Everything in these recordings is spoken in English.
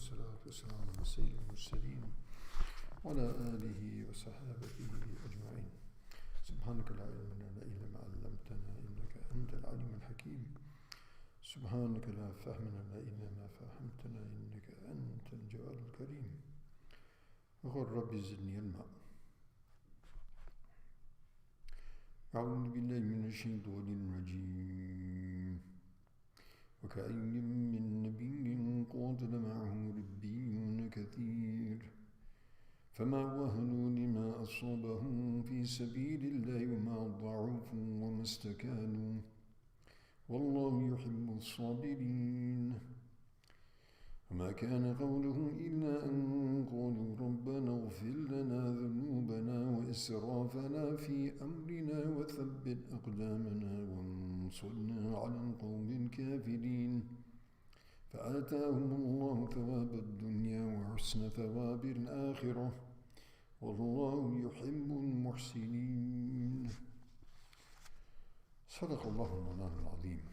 والصلاة والسلام على سيد المرسلين وعلى آله وصحابته أجمعين. سبحانك لا علم لنا إلا ما علمتنا إنك أنت العليم الحكيم. سبحانك لا فهم لنا إلا ما فهمتنا إنك أنت الجواد الكريم. وقل رب زدني علما. أعوذ بالله من الشيطان الرجيم. وكأي من نبي قاتل معه ربيون كثير فما وهنوا لما أصابهم في سبيل الله وما ضعفوا وما استكانوا والله يحب الصابرين. وما كان قولهم إلا أن قالوا ربنا اغفر لنا ذنوبنا وإسرافنا في أمرنا وثبت أقدامنا وانصرنا على القوم الكافرين. فآتاهم الله ثواب الدنيا وحسن ثواب الآخرة والله يحب المحسنين. صدق الله المولان العظيم.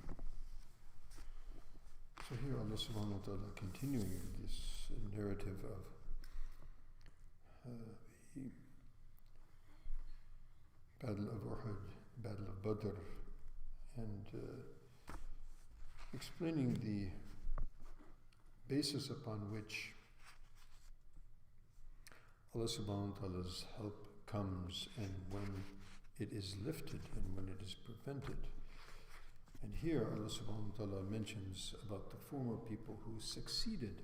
So here Allah subhanahu wa ta'ala continuing this narrative of the Battle of Uhud, Battle of Badr, and explaining the basis upon which Allah subhanahu wa ta'ala's help comes and when it is lifted and when it is prevented. And here Allah subhanahu wa ta'ala mentions about the former people who succeeded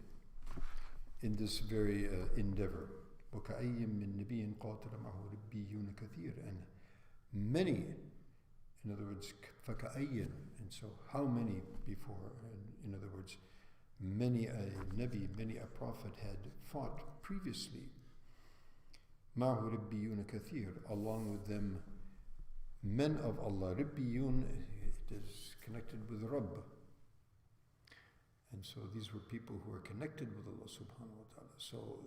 in this very endeavor. وَكَأَيٍّ مِّن نَبِيٍّ قَاتَلَ مَعَهُ رِبِّيُّونَ كَثِيرٌ. And many, in other words, فَكَأَيٍّ, and so how many before, in other words, many a Nabi, many a prophet had fought previously. مَعَهُ رِبِّيُّونَ كَثِيرٌ, along with them men of Allah. Ribbiyun, it is connected with Rabb. And so these were people who were connected with Allah subhanahu wa ta'ala. So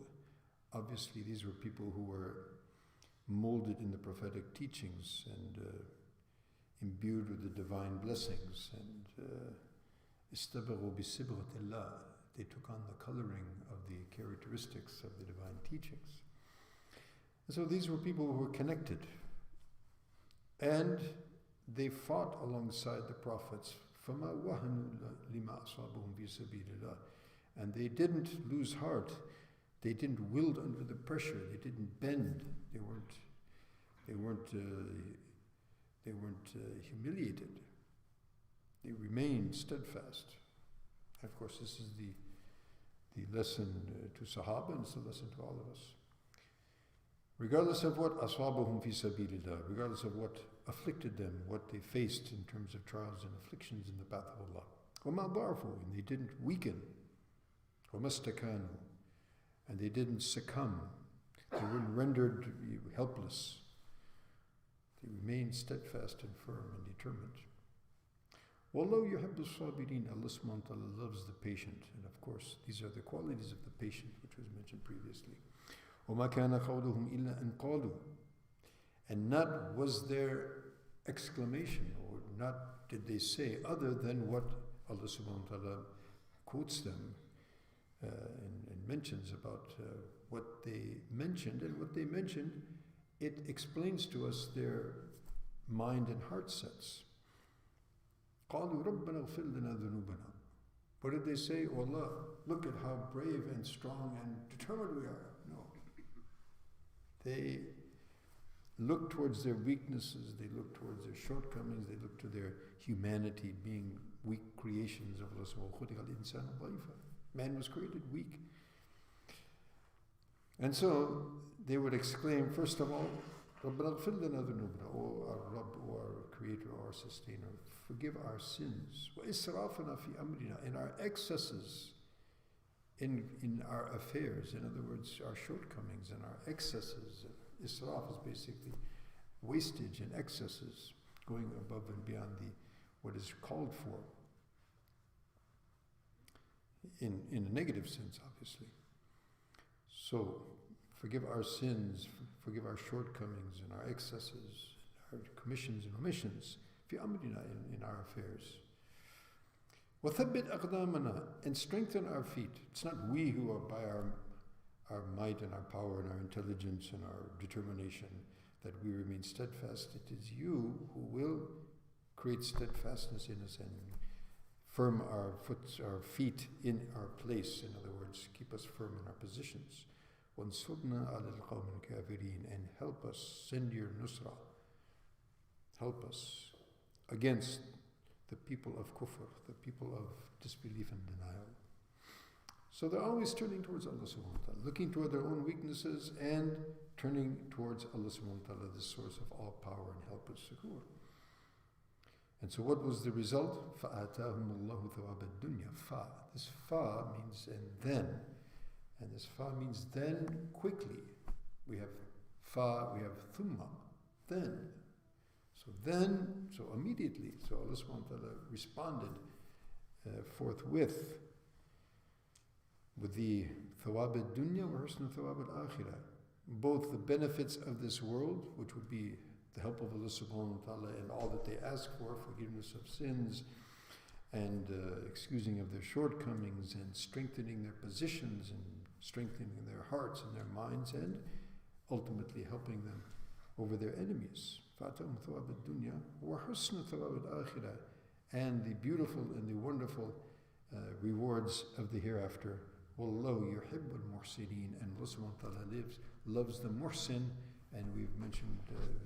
obviously these were people who were molded in the prophetic teachings and imbued with the divine blessings. And istabaghu bi sibghatillah, they took on the coloring of the characteristics of the divine teachings. And so these were people who were connected. And they fought alongside the prophets. فَمَا وَهَنُوا لِمَا أَصَابَهُمْ فِي سَبِيلِ اللَّهِ. And they didn't lose heart. They didn't wilt under the pressure. They didn't bend. They weren't humiliated. They remained steadfast. Of course, this is the lesson to Sahaba, and it's a lesson to all of us. Regardless of what aswabahum fi sabilillah, regardless of what afflicted them, what they faced in terms of trials and afflictions in the path of Allah. وَمَا ضَعْفُوا, and they didn't weaken. وَمَا اسْتَكَانُوا, and they didn't succumb. They weren't rendered helpless. They remained steadfast and firm and determined. وَاللَّهُ يُحِبُّ الصَّابِرِينَ, Allah subhanahu wa ta'ala loves the patient. And of course, these are the qualities of the patient, which was mentioned previously. وَمَا كَانَ قَوْلُهُمْ إِلَّا أَنْ قَالُوا, and not was their exclamation, or not did they say, other than what Allah subhanahu wa ta'ala quotes them and mentions about what they mentioned. And what they mentioned, it explains to us their mind and heart sets. قَالُوا رَبَّنَا اغْفِرْ لَنَا ذُنُوبَنَا. What did they say? Oh Allah, look at how brave and strong and determined we are. No. They look towards their weaknesses, they look towards their shortcomings, they look to their humanity, being weak creations of Allah. Man was created weak. And so they would exclaim, first of all, رَبَّنَا اغْفِرْ لَنَا ذُنُوبَنَا, O our Rabb, O our Creator, O our Sustainer, forgive our sins. وَإِسْرَافَنَا فِي أَمْرِنَا, and our excesses in our affairs, in other words, our shortcomings and our excesses. Israf is basically wastage and excesses, going above and beyond what is called for, in a negative sense, obviously. So, forgive our sins, forgive our shortcomings and our excesses, our commissions and omissions, fi amrina, in our affairs. وَثَبِّتْ أَقْدَامَنَا, and strengthen our feet. It's not we who are by our might and our power and our intelligence and our determination that we remain steadfast. It is you who will create steadfastness in us and firm our feet in our place. In other words, keep us firm in our positions. وَانْصُرْنَا عَلَى الْقَوْمِ الْكَافِرِينَ, and help us, send your nusra, help us against the people of kufr, the people of disbelief and denial. So they're always turning towards Allah subhanahu wa ta'ala, looking toward their own weaknesses and turning towards Allah subhanahu wa ta'ala, the source of all power and help and succour. And so what was the result? فَآتَاهُمُ اللَّهُ ثَوَابَ الدُّنْيَا. Fa. This fa means and then. And this fa means then quickly. We have fa, we have thumma, then. So immediately. So Allah subhanahu wa ta'ala responded forthwith with the thawab al-dunya wa husn thawab al-akhirah. Both the benefits of this world, which would be the help of Allah subhanahu wa ta'ala and all that they ask for, forgiveness of sins and excusing of their shortcomings and strengthening their positions and strengthening their hearts and their minds and ultimately helping them over their enemies. فَأَتَهُمْ ثَوَابَ الدُّنْيَا وَحُسْنُ ثَوَابَ الْآخِرَةِ, and the beautiful and the wonderful rewards of the hereafter. وَاللَّهُ يُحِبُّ الْمُحْسِنِينَ, and Allah subhanahu wa ta'ala loves the muhsin, and we've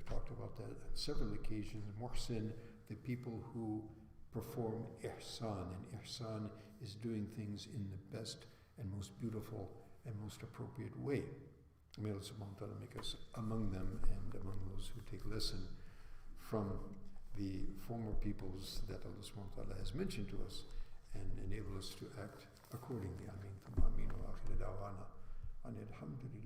talked about that on several occasions. Muhsin, the people who perform ihsan, and ihsan is doing things in the best and most beautiful and most appropriate way. May Allah subhanahu wa ta'ala make us among them and among those who take lesson from the former peoples that Allah subhanahu wa ta'ala has mentioned to us and enable us to act accordingly. Ameen. Ameen. Wa akhir da'wana. Alhamdulillah.